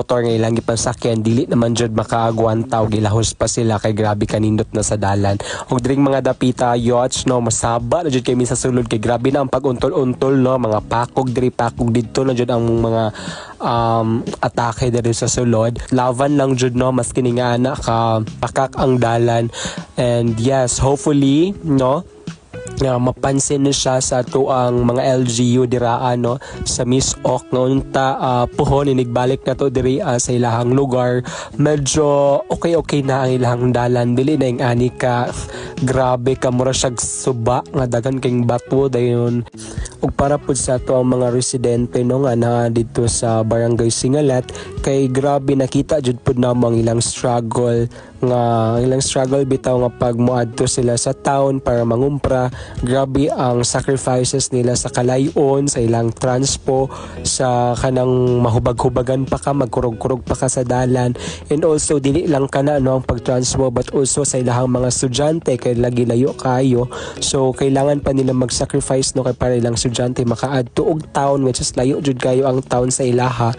motor nga ilang gipasakyan dili naman jud makaagwan taw, gilahos pa sila kay grabe kanindot na sa dalan. Og diring mga dapita yachts no, masaba na jud kay sa sulod kay grabe na ang pag-untol-untol no, mga pakog diri pakog didto na jud ang mga atake diri sa sulod. Lavan lang jud no, mas kininga na ka pakak ang dalan. And yes, hopefully no, mapansin na siya sa tuang mga LGU diraan no, sa Miss Ok nga unta puhon inigbalik na to diri sa ilahang lugar. Medyo okay na ang ilahang dalan, dili na yung ani ka grabe ka mura siyag suba nga dagan kayong bato dayon. Ug para pud sa to ang mga residente no nga na dito sa Barangay Singalat, kay grabe nakita jud pud namo ang ilang struggle bitaw nga pag moadto sila sa town para mangumpra. Grabe ang sacrifices nila sa kalayon, sa ilang transpo, sa kanang mahubag-hubagan pa ka, magkurog-kurog pa ka sa dalan. And also dili lang kana no ang pagtranspo, but also sa ilahang mga estudyante kay lagi layo kayo. So kailangan pa nila mag-sacrifice no kay para ilang estudyante makaadto og town, which is layo jud kayo ang town sa ilaha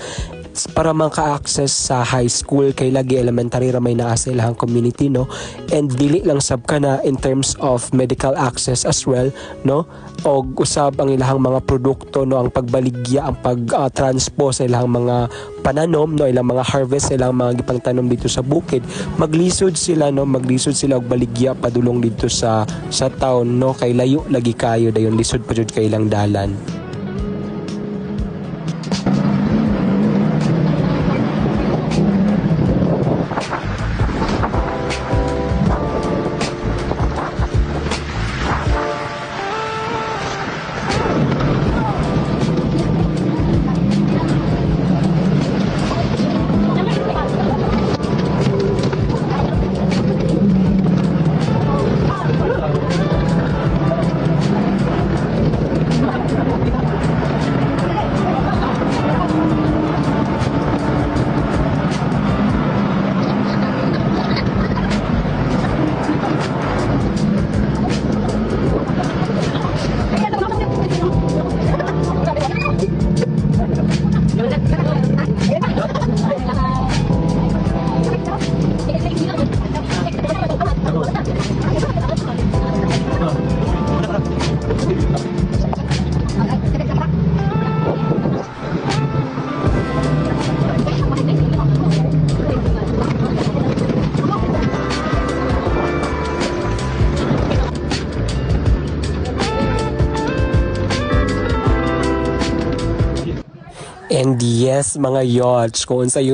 para maka-access sa high school kay lagi elementary ra may naa sa ilahang community no. And dili lang sab kana in terms of medical access as well no, og usab ang ilahang mga produkto no, ang pagbaligya, ang pag-transpo sa ilahang mga pananom no, ilang mga harvest sa ilang mga gipangtanom dito sa bukid, maglisod sila og baligya padulong dito sa town no, kay layo lagi kayo dayon, lisod pa jud kay ilang dalan. And yes mga yachts, kung unsa yun